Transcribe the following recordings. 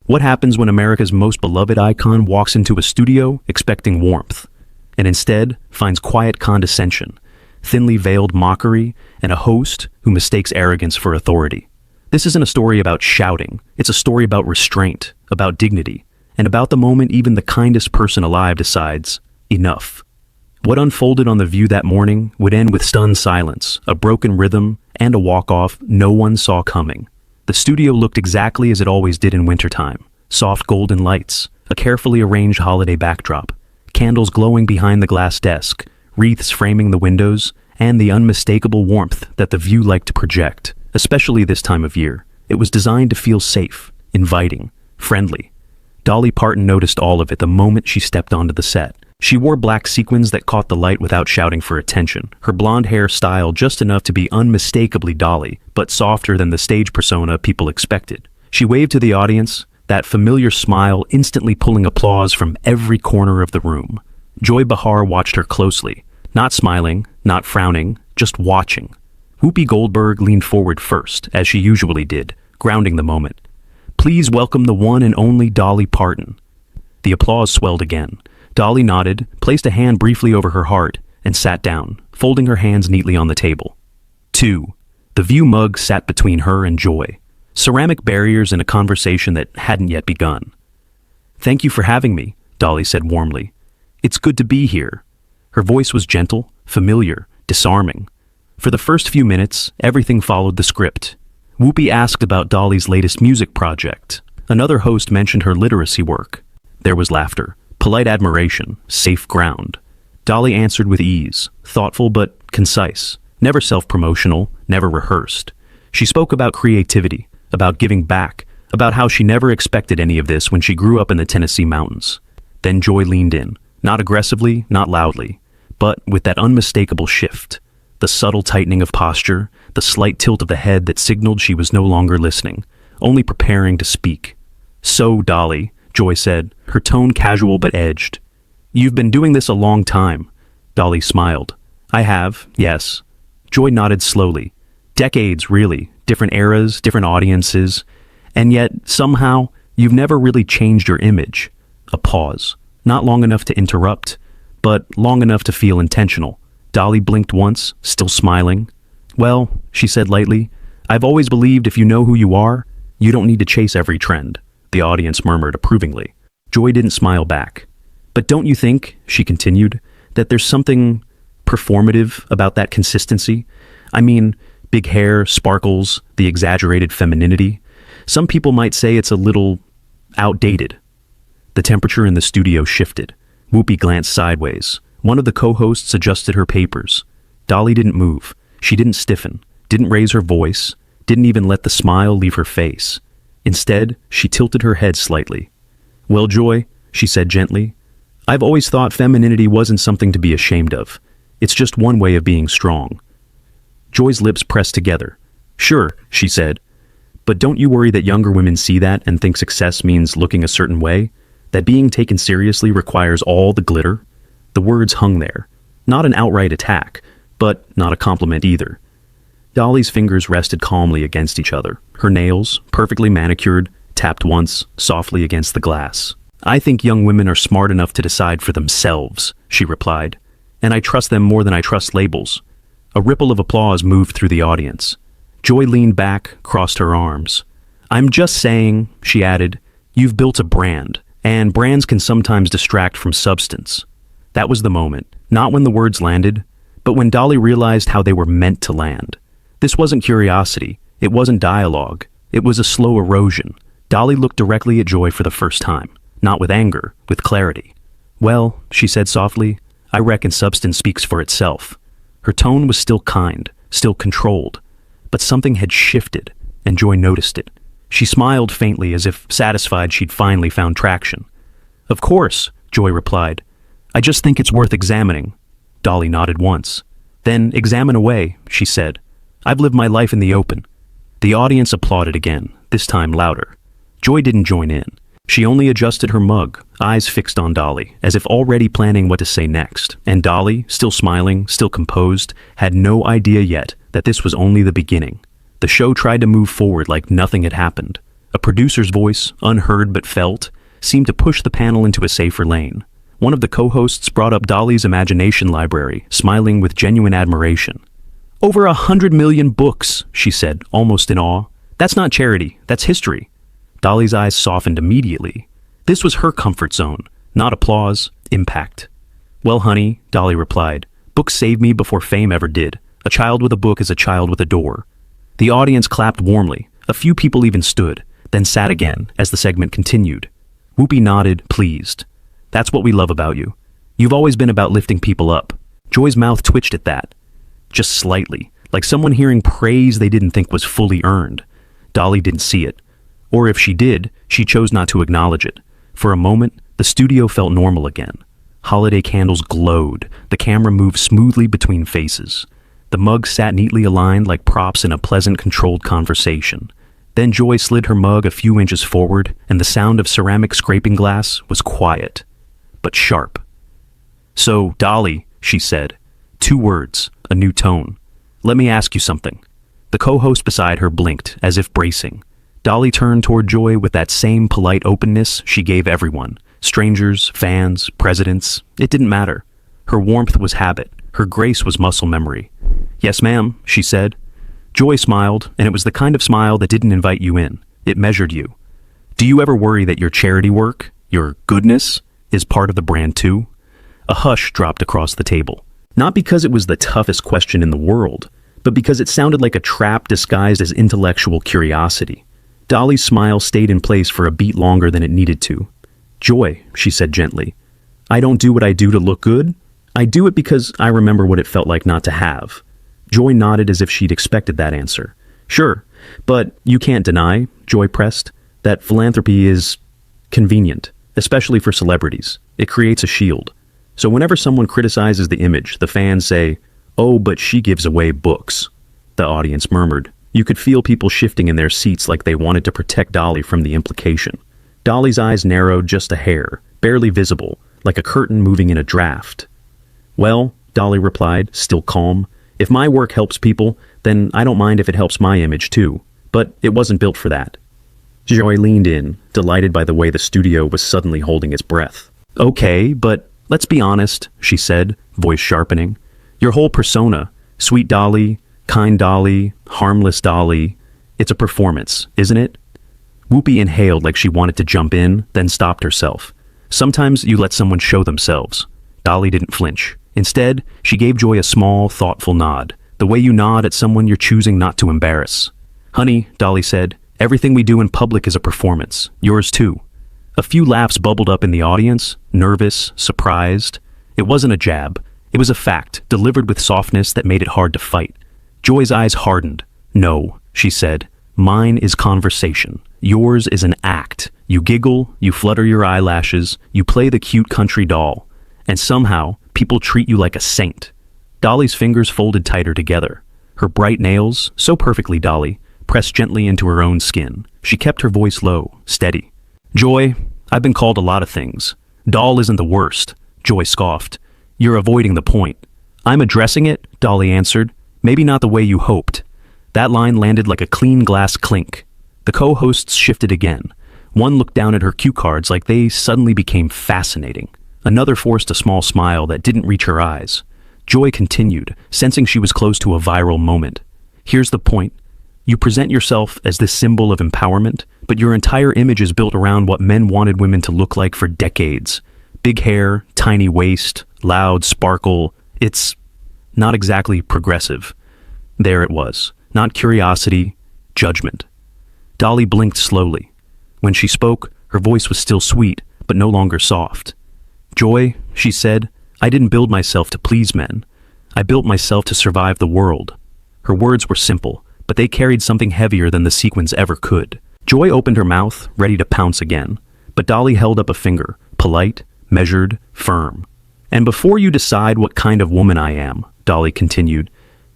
What happens when America's most beloved icon walks into a studio expecting warmth, and instead finds quiet condescension, thinly veiled mockery, and a host who mistakes arrogance for authority? This isn't a story about shouting. It's a story about restraint, about dignity, and about the moment even the kindest person alive decides, enough. What unfolded on The View that morning would end with stunned silence, a broken rhythm, and a walk-off no one saw coming. The studio looked exactly as it always did in wintertime. Soft golden lights, a carefully arranged holiday backdrop, candles glowing behind the glass desk, wreaths framing the windows, and the unmistakable warmth that The View liked to project, especially this time of year. It was designed to feel safe, inviting, friendly. Dolly Parton noticed all of it the moment she stepped onto the set. She wore black sequins that caught the light without shouting for attention, her blonde hair styled just enough to be unmistakably Dolly, but softer than the stage persona people expected. She waved to the audience, that familiar smile instantly pulling applause from every corner of the room. Joy Behar watched her closely, not smiling, not frowning, just watching. Whoopi Goldberg leaned forward first, as she usually did, grounding the moment. "Please welcome the one and only Dolly Parton." The applause swelled again. Dolly nodded, placed a hand briefly over her heart, and sat down, folding her hands neatly on the table. 2. The View mug sat between her and Joy, ceramic barriers in a conversation that hadn't yet begun. "Thank you for having me," Dolly said warmly. "It's good to be here." Her voice was gentle, familiar, disarming. For the first few minutes, everything followed the script. Whoopi asked about Dolly's latest music project. Another host mentioned her literacy work. There was laughter, polite admiration, safe ground. Dolly answered with ease, thoughtful but concise, never self-promotional, never rehearsed. She spoke about creativity, about giving back, about how she never expected any of this when she grew up in the Tennessee mountains. Then Joy leaned in, not aggressively, not loudly, but with that unmistakable shift. The subtle tightening of posture, the slight tilt of the head that signaled she was no longer listening, only preparing to speak. "So, Dolly," Joy said, her tone casual but edged. "You've been doing this a long time." Dolly smiled. "I have, yes." Joy nodded slowly. "Decades, really. Different eras, different audiences. And yet, somehow, you've never really changed your image." A pause. Not long enough to interrupt, but long enough to feel intentional. Dolly blinked once, still smiling. "Well," she said lightly, "I've always believed if you know who you are, you don't need to chase every trend." The audience murmured approvingly. Joy didn't smile back. "But don't you think," she continued, "that there's something performative about that consistency? I mean, big hair, sparkles, the exaggerated femininity. Some people might say it's a little outdated." The temperature in the studio shifted. Whoopi glanced sideways. One of the co-hosts adjusted her papers. Dolly didn't move. She didn't stiffen, didn't raise her voice, didn't even let the smile leave her face. Instead, she tilted her head slightly. "Well, Joy," she said gently, "I've always thought femininity wasn't something to be ashamed of. It's just one way of being strong." Joy's lips pressed together. "Sure," she said, "but don't you worry that younger women see that and think success means looking a certain way? That being taken seriously requires all the glitter?" The words hung there. Not an outright attack, but not a compliment either. Dolly's fingers rested calmly against each other. Her nails, perfectly manicured, tapped once, softly against the glass. "I think young women are smart enough to decide for themselves," she replied, "and I trust them more than I trust labels." A ripple of applause moved through the audience. Joy leaned back, crossed her arms. "I'm just saying," she added, "you've built a brand, and brands can sometimes distract from substance." That was the moment, not when the words landed, but when Dolly realized how they were meant to land. This wasn't curiosity, it wasn't dialogue, it was a slow erosion. Dolly looked directly at Joy for the first time, not with anger, with clarity. "Well," she said softly, "I reckon substance speaks for itself." Her tone was still kind, still controlled, but something had shifted, and Joy noticed it. She smiled faintly as if satisfied she'd finally found traction. "Of course," Joy replied. "I just think it's worth examining." Dolly nodded once. "Then examine away," she said. "I've lived my life in the open." The audience applauded again, this time louder. Joy didn't join in. She only adjusted her mug, eyes fixed on Dolly, as if already planning what to say next. And Dolly, still smiling, still composed, had no idea yet that this was only the beginning. The show tried to move forward like nothing had happened. A producer's voice, unheard but felt, seemed to push the panel into a safer lane. One of the co-hosts brought up Dolly's imagination library, smiling with genuine admiration. "Over 100 million books," she said, almost in awe. "That's not charity, that's history." Dolly's eyes softened immediately. This was her comfort zone, not applause, impact. "Well, honey," Dolly replied, "books saved me before fame ever did. A child with a book is a child with a door." The audience clapped warmly. A few people even stood, then sat again as the segment continued. Whoopi nodded, pleased. "That's what we love about you. You've always been about lifting people up." Joy's mouth twitched at that. Just slightly, like someone hearing praise they didn't think was fully earned. Dolly didn't see it. Or if she did, she chose not to acknowledge it. For a moment, the studio felt normal again. Holiday candles glowed. The camera moved smoothly between faces. The mugs sat neatly aligned like props in a pleasant, controlled conversation. Then Joy slid her mug a few inches forward, and the sound of ceramic scraping glass was quiet, but sharp. "So, Dolly," she said. 2 words, a new tone. "Let me ask you something." The co-host beside her blinked, as if bracing. Dolly turned toward Joy with that same polite openness she gave everyone. Strangers, fans, presidents, it didn't matter. Her warmth was habit. Her grace was muscle memory. "Yes, ma'am," she said. Joy smiled, and it was the kind of smile that didn't invite you in. It measured you. "Do you ever worry that your charity work, your goodness, is part of the brand too?" A hush dropped across the table. Not because it was the toughest question in the world, but because it sounded like a trap disguised as intellectual curiosity. Dolly's smile stayed in place for a beat longer than it needed to. "Joy," she said gently, "I don't do what I do to look good. I do it because I remember what it felt like not to have." Joy nodded as if she'd expected that answer. "Sure, but you can't deny," Joy pressed, "that philanthropy is convenient, especially for celebrities. It creates a shield. So whenever someone criticizes the image, the fans say, 'Oh, but she gives away books.'" The audience murmured. You could feel people shifting in their seats like they wanted to protect Dolly from the implication. Dolly's eyes narrowed just a hair, barely visible, like a curtain moving in a draft. "Well," Dolly replied, still calm, "if my work helps people, then I don't mind if it helps my image too. But it wasn't built for that." Joy leaned in, delighted by the way the studio was suddenly holding its breath. "Okay, but let's be honest," she said, voice sharpening. "Your whole persona, sweet Dolly, kind Dolly, harmless Dolly, it's a performance, isn't it?" Whoopi inhaled like she wanted to jump in, then stopped herself. Sometimes you let someone show themselves. Dolly didn't flinch. Instead, she gave Joy a small, thoughtful nod, the way you nod at someone you're choosing not to embarrass. "Honey," Dolly said, "everything we do in public is a performance. Yours too." A few laughs bubbled up in the audience, nervous, surprised. It wasn't a jab. It was a fact, delivered with softness that made it hard to fight. Joy's eyes hardened. "No," she said. "Mine is conversation. Yours is an act. You giggle, you flutter your eyelashes, you play the cute country doll. And somehow, people treat you like a saint." Dolly's fingers folded tighter together. Her bright nails, so perfectly Dolly, pressed gently into her own skin. She kept her voice low, steady. "Joy, I've been called a lot of things. Doll isn't the worst," Joy scoffed. "You're avoiding the point." "I'm addressing it," Dolly answered. "Maybe not the way you hoped." That line landed like a clean glass clink. The co-hosts shifted again. One looked down at her cue cards like they suddenly became fascinating. Another forced a small smile that didn't reach her eyes. Joy continued, sensing she was close to a viral moment. "Here's the point. You present yourself as this symbol of empowerment, but your entire image is built around what men wanted women to look like for decades. Big hair, tiny waist, loud sparkle. It's not exactly progressive." There it was. Not curiosity, judgment. Dolly blinked slowly. When she spoke, her voice was still sweet, but no longer soft. "Joy," she said, "I didn't build myself to please men. I built myself to survive the world." Her words were simple, but they carried something heavier than the sequins ever could. Joy opened her mouth, ready to pounce again, but Dolly held up a finger, polite, measured, firm. "And before you decide what kind of woman I am," Dolly continued,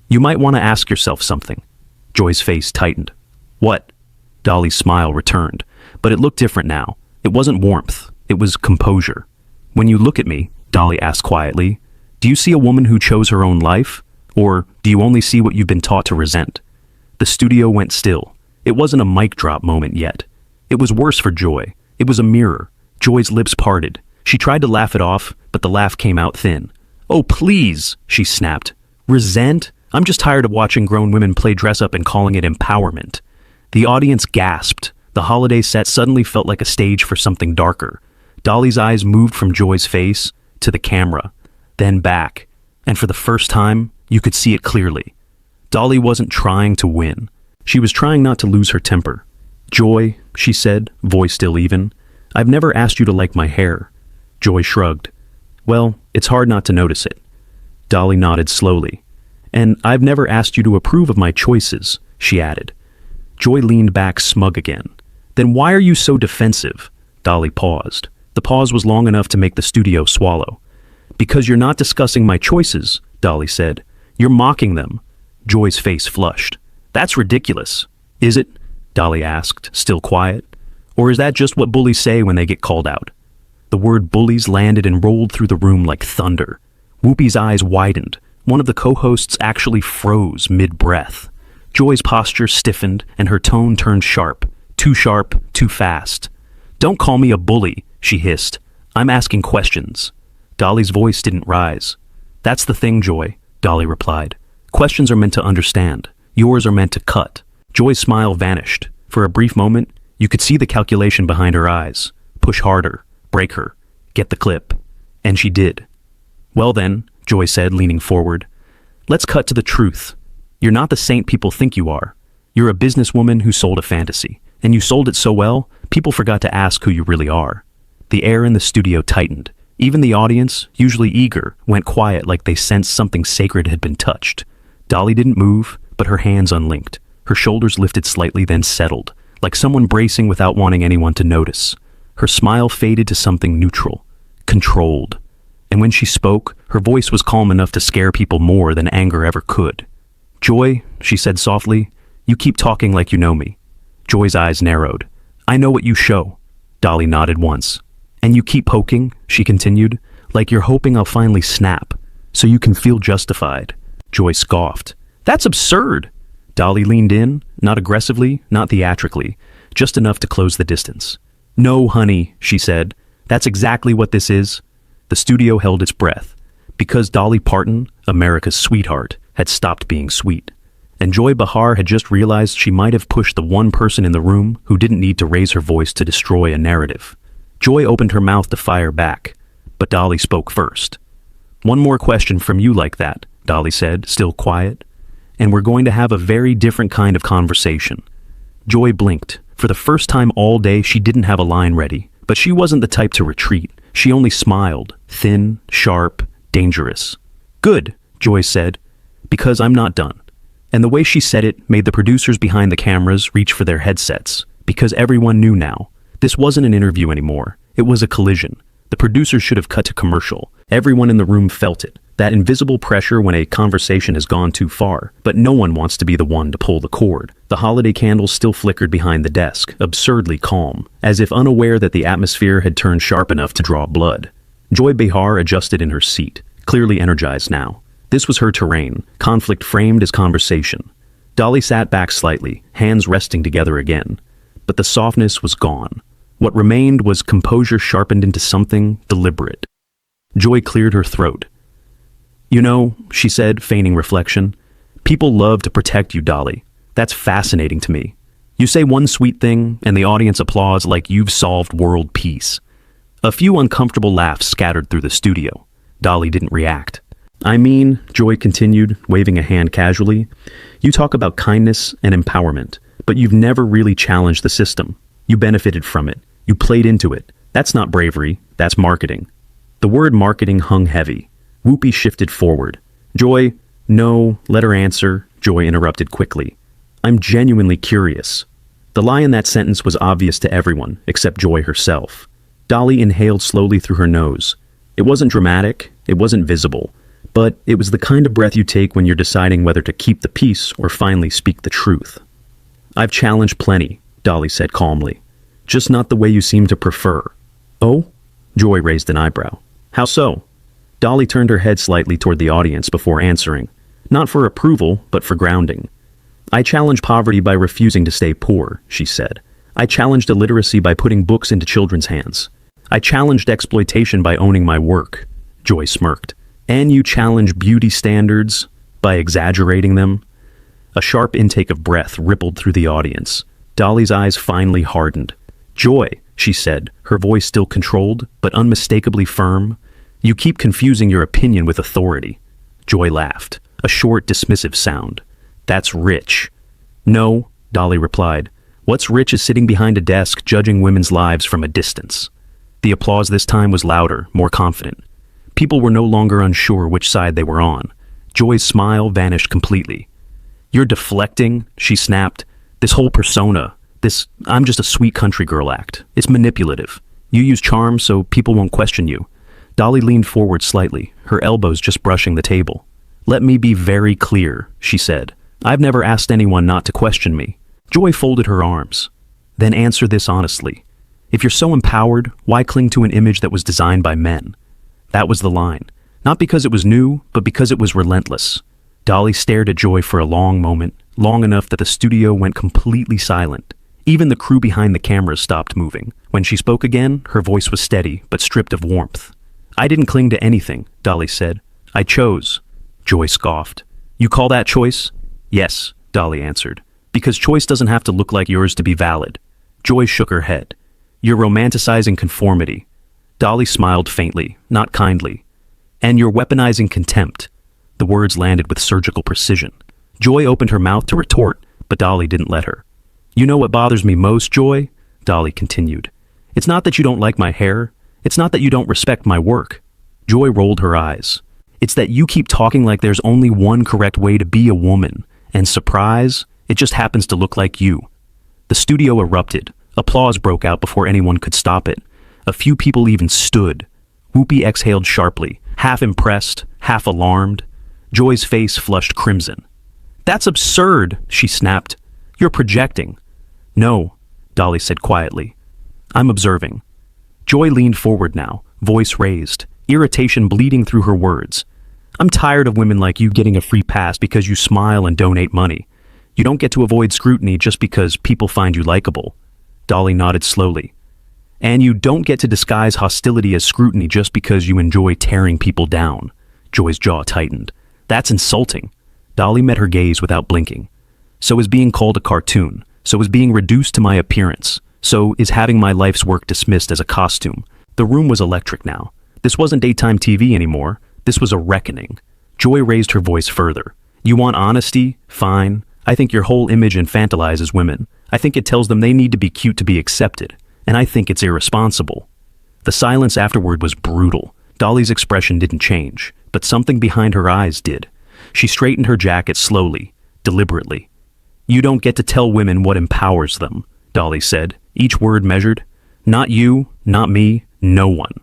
"you might want to ask yourself something." Joy's face tightened. "What?" Dolly's smile returned, but it looked different now. It wasn't warmth, it was composure. "When you look at me," Dolly asked quietly, "do you see a woman who chose her own life? Or do you only see what you've been taught to resent?" The studio went still. It wasn't a mic drop moment yet. It was worse for Joy. It was a mirror. Joy's lips parted. She tried to laugh it off, but the laugh came out thin. "Oh, please," she snapped. "Resent? I'm just tired of watching grown women play dress-up and calling it empowerment." The audience gasped. The holiday set suddenly felt like a stage for something darker. Dolly's eyes moved from Joy's face to the camera, then back, and for the first time, you could see it clearly. Dolly wasn't trying to win. She was trying not to lose her temper. "Joy," she said, voice still even, "I've never asked you to like my hair." Joy shrugged. "Well, it's hard not to notice it." Dolly nodded slowly. "And I've never asked you to approve of my choices," she added. Joy leaned back smug again. "Then why are you so defensive?" Dolly paused. The pause was long enough to make the studio swallow. "Because you're not discussing my choices," Dolly said. "You're mocking them." Joy's face flushed. "That's ridiculous." "Is it?" Dolly asked, still quiet. "Or is that just what bullies say when they get called out?" The word bullies landed and rolled through the room like thunder. Whoopi's eyes widened. One of the co-hosts actually froze mid-breath. Joy's posture stiffened and her tone turned sharp. Too sharp, too fast. "Don't call me a bully," she hissed. "I'm asking questions." Dolly's voice didn't rise. "That's the thing, Joy," Dolly replied. "Questions are meant to understand. Yours are meant to cut." Joy's smile vanished. For a brief moment, you could see the calculation behind her eyes. Push harder. Break her. Get the clip. And she did. "Well then," Joy said, leaning forward, "let's cut to the truth. You're not the saint people think you are. You're a businesswoman who sold a fantasy. And you sold it so well, people forgot to ask who you really are." The air in the studio tightened. Even the audience, usually eager, went quiet like they sensed something sacred had been touched. Dolly didn't move, but her hands unlinked. Her shoulders lifted slightly, then settled, like someone bracing without wanting anyone to notice. Her smile faded to something neutral, controlled. And when she spoke, her voice was calm enough to scare people more than anger ever could. "Joy," she said softly, "you keep talking like you know me." Joy's eyes narrowed. "I know what you show." Dolly nodded once. "And you keep poking," she continued, "like you're hoping I'll finally snap, so you can feel justified." Joy scoffed. "That's absurd." Dolly leaned in, not aggressively, not theatrically, just enough to close the distance. "No, honey," she said. "That's exactly what this is." The studio held its breath, because Dolly Parton, America's sweetheart, had stopped being sweet. And Joy Behar had just realized she might have pushed the one person in the room who didn't need to raise her voice to destroy a narrative. Joy opened her mouth to fire back, but Dolly spoke first. "One more question from you like that," Dolly said, still quiet. "And we're going to have a very different kind of conversation." Joy blinked. For the first time all day, she didn't have a line ready, but she wasn't the type to retreat. She only smiled, thin, sharp, dangerous. "Good," Joy said, "because I'm not done." And the way she said it made the producers behind the cameras reach for their headsets, because everyone knew now. This wasn't an interview anymore. It was a collision. The producers should have cut to commercial. Everyone in the room felt it. That invisible pressure when a conversation has gone too far, but no one wants to be the one to pull the cord. The holiday candles still flickered behind the desk, absurdly calm, as if unaware that the atmosphere had turned sharp enough to draw blood. Joy Behar adjusted in her seat, clearly energized now. This was her terrain, conflict framed as conversation. Dolly sat back slightly, hands resting together again. But the softness was gone. What remained was composure sharpened into something deliberate. Joy cleared her throat. "You know," she said, feigning reflection, "people love to protect you, Dolly. That's fascinating to me. You say one sweet thing, and the audience applauds like you've solved world peace." A few uncomfortable laughs scattered through the studio. Dolly didn't react. "I mean," Joy continued, waving a hand casually, "you talk about kindness and empowerment, but you've never really challenged the system. You benefited from it. You played into it. That's not bravery. That's marketing." The word marketing hung heavy. Whoopi shifted forward. "Joy, no, let her answer," Joy interrupted quickly. "I'm genuinely curious." The lie in that sentence was obvious to everyone, except Joy herself. Dolly inhaled slowly through her nose. It wasn't dramatic, it wasn't visible, but it was the kind of breath you take when you're deciding whether to keep the peace or finally speak the truth. "I've challenged plenty," Dolly said calmly. "Just not the way you seem to prefer." "Oh?" Joy raised an eyebrow. "How so?" Dolly turned her head slightly toward the audience before answering. "Not for approval, but for grounding. I challenge poverty by refusing to stay poor," she said. I challenged illiteracy by putting books into children's hands. I challenged exploitation by owning my work. Joy smirked. And you challenge beauty standards by exaggerating them? A sharp intake of breath rippled through the audience. Dolly's eyes finally hardened. Joy, she said, her voice still controlled, but unmistakably firm. You keep confusing your opinion with authority. Joy laughed, a short, dismissive sound. That's rich. No, Dolly replied. What's rich is sitting behind a desk judging women's lives from a distance. The applause this time was louder, more confident. People were no longer unsure which side they were on. Joy's smile vanished completely. You're deflecting, she snapped. This whole persona, this I'm just a sweet country girl act. It's manipulative. You use charm so people won't question you. Dolly leaned forward slightly, her elbows just brushing the table. Let me be very clear, she said. I've never asked anyone not to question me. Joy folded her arms. Then answer this honestly. If you're so empowered, why cling to an image that was designed by men? That was the line. Not because it was new, but because it was relentless. Dolly stared at Joy for a long moment, long enough that the studio went completely silent. Even the crew behind the cameras stopped moving. When she spoke again, her voice was steady, but stripped of warmth. I didn't cling to anything, Dolly said. I chose. Joy scoffed. You call that choice? Yes, Dolly answered. Because choice doesn't have to look like yours to be valid. Joy shook her head. You're romanticizing conformity. Dolly smiled faintly, not kindly. And you're weaponizing contempt. The words landed with surgical precision. Joy opened her mouth to retort, but Dolly didn't let her. You know what bothers me most, Joy? Dolly continued. It's not that you don't like my hair. It's not that you don't respect my work. Joy rolled her eyes. It's that you keep talking like there's only one correct way to be a woman. And surprise, it just happens to look like you. The studio erupted. Applause broke out before anyone could stop it. A few people even stood. Whoopi exhaled sharply, half impressed, half alarmed. Joy's face flushed crimson. That's absurd, she snapped. You're projecting. No, Dolly said quietly. I'm observing. Joy leaned forward now, voice raised, irritation bleeding through her words. I'm tired of women like you getting a free pass because you smile and donate money. You don't get to avoid scrutiny just because people find you likable. Dolly nodded slowly. And you don't get to disguise hostility as scrutiny just because you enjoy tearing people down. Joy's jaw tightened. That's insulting. Dolly met her gaze without blinking. So is being called a cartoon. So is being reduced to my appearance. So is having my life's work dismissed as a costume. The room was electric now. This wasn't daytime TV anymore. This was a reckoning. Joy raised her voice further. You want honesty? Fine. I think your whole image infantilizes women. I think it tells them they need to be cute to be accepted. And I think it's irresponsible. The silence afterward was brutal. Dolly's expression didn't change, but something behind her eyes did. She straightened her jacket slowly, deliberately. You don't get to tell women what empowers them, Dolly said, each word measured. Not you, not me, no one.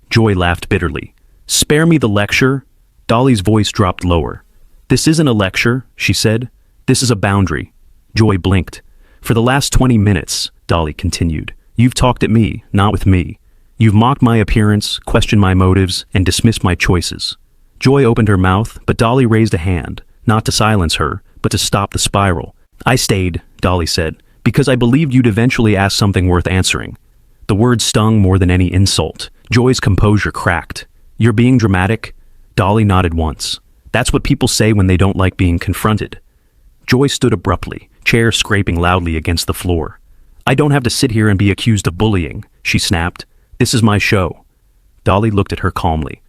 Joy laughed bitterly. Spare me the lecture. Dolly's voice dropped lower. This isn't a lecture, she said. This is a boundary. Joy blinked. For the last 20 minutes, Dolly continued, you've talked at me, not with me. You've mocked my appearance, questioned my motives, and dismissed my choices. Joy opened her mouth, but Dolly raised a hand, not to silence her, but to stop the spiral. I stayed, Dolly said, because I believed you'd eventually ask something worth answering. The words stung more than any insult. Joy's composure cracked. You're being dramatic? Dolly nodded once. That's what people say when they don't like being confronted. Joy stood abruptly, chair scraping loudly against the floor. I don't have to sit here and be accused of bullying, she snapped. This is my show. Dolly looked at her calmly.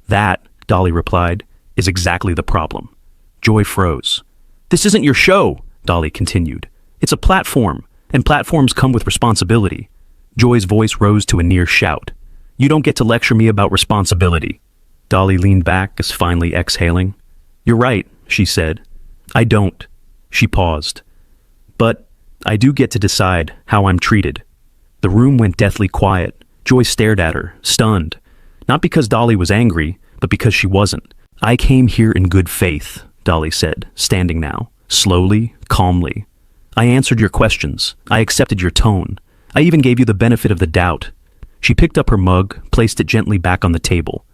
That, Dolly replied, is exactly the problem. Joy froze. This isn't your show, Dolly continued. It's a platform, and platforms come with responsibility. Joy's voice rose to a near shout. You don't get to lecture me about responsibility. Dolly leaned back as finally exhaling. You're right, she said. I don't. She paused. But I do get to decide how I'm treated. The room went deathly quiet. Joy stared at her, stunned. Not because Dolly was angry, but because she wasn't. I came here in good faith, Dolly said, standing now, slowly, calmly. I answered your questions. I accepted your tone. I even gave you the benefit of the doubt. She picked up her mug, placed it gently back on the table.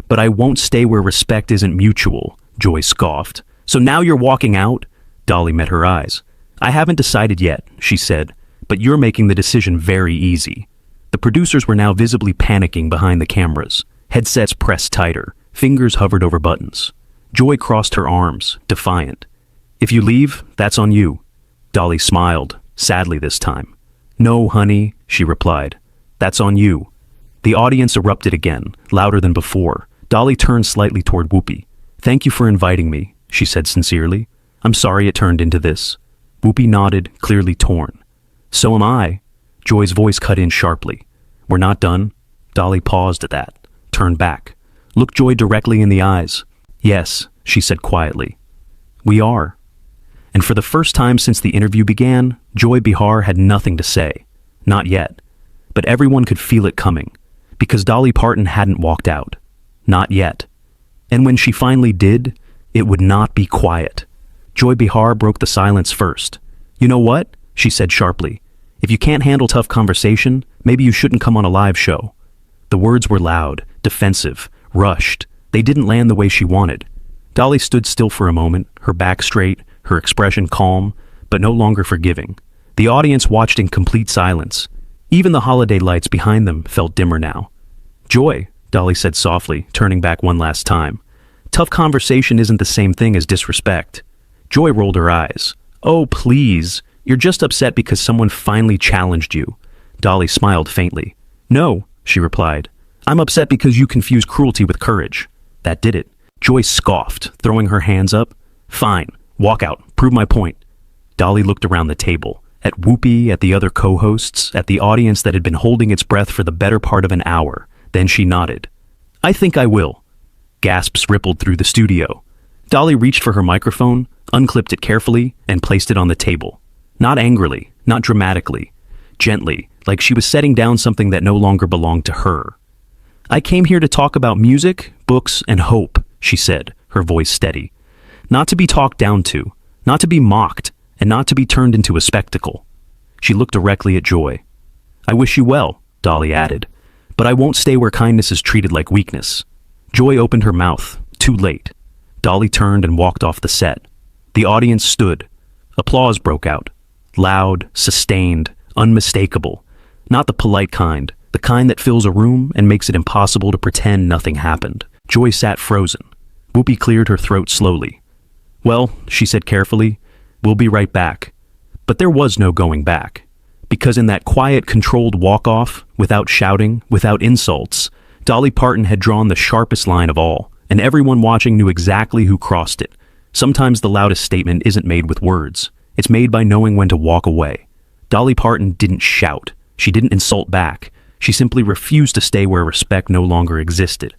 But I won't stay where respect isn't mutual, Joy scoffed. So now you're walking out? Dolly met her eyes. I haven't decided yet, she said, but you're making the decision very easy." The producers were now visibly panicking behind the cameras. Headsets pressed tighter, fingers hovered over buttons. Joy crossed her arms, defiant. "If you leave, that's on you." Dolly smiled, sadly this time. "No, honey," she replied. "That's on you." The audience erupted again, louder than before. Dolly turned slightly toward Whoopi. "Thank you for inviting me," she said sincerely. "I'm sorry it turned into this." Whoopi nodded, clearly torn. "So am I." Joy's voice cut in sharply. "We're not done?" Dolly paused at that, turned back, looked Joy directly in the eyes. "Yes," she said quietly. "We are." And for the first time since the interview began, Joy Behar had nothing to say. Not yet. But everyone could feel it coming, because Dolly Parton hadn't walked out. Not yet. And when she finally did, it would not be quiet. Joy Behar broke the silence first. "You know what?" she said sharply. "If you can't handle tough conversation, maybe you shouldn't come on a live show." The words were loud, defensive, rushed. They didn't land the way she wanted. Dolly stood still for a moment, her back straight, her expression calm, but no longer forgiving. The audience watched in complete silence. Even the holiday lights behind them felt dimmer now. "Joy," Dolly said softly, turning back one last time. "Tough conversation isn't the same thing as disrespect." Joy rolled her eyes. "Oh, please. You're just upset because someone finally challenged you." Dolly smiled faintly. "No," she replied. "I'm upset because you confuse cruelty with courage." That did it. Joy scoffed, throwing her hands up. "Fine. Walk out. Prove my point." Dolly looked around the table, at Whoopi, at the other co-hosts, at the audience that had been holding its breath for the better part of an hour. Then she nodded. "I think I will." Gasps rippled through the studio. Dolly reached for her microphone, unclipped it carefully, and placed it on the table. Not angrily, not dramatically. Gently, like she was setting down something that no longer belonged to her. "I came here to talk about music, books, and hope," she said, her voice steady. "Not to be talked down to, not to be mocked, and not to be turned into a spectacle." She looked directly at Joy. "I wish you well," Dolly added, "but I won't stay where kindness is treated like weakness." Joy opened her mouth, too late. Dolly turned and walked off the set. The audience stood. Applause broke out. Loud, sustained, unmistakable. Not the polite kind, the kind that fills a room and makes it impossible to pretend nothing happened. Joy sat frozen. Whoopi cleared her throat slowly. "Well," she said carefully, "we'll be right back." But there was no going back. Because in that quiet, controlled walk-off, without shouting, without insults, Dolly Parton had drawn the sharpest line of all, and everyone watching knew exactly who crossed it. Sometimes the loudest statement isn't made with words. It's made by knowing when to walk away. Dolly Parton didn't shout. She didn't insult back. She simply refused to stay where respect no longer existed.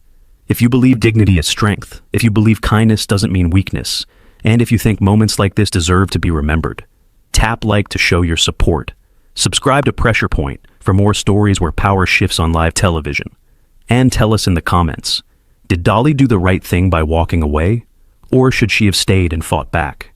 If you believe dignity is strength, if you believe kindness doesn't mean weakness, and if you think moments like this deserve to be remembered, tap like to show your support. Subscribe to Pressure Point for more stories where power shifts on live television. And tell us in the comments, did Dolly do the right thing by walking away, or should she have stayed and fought back?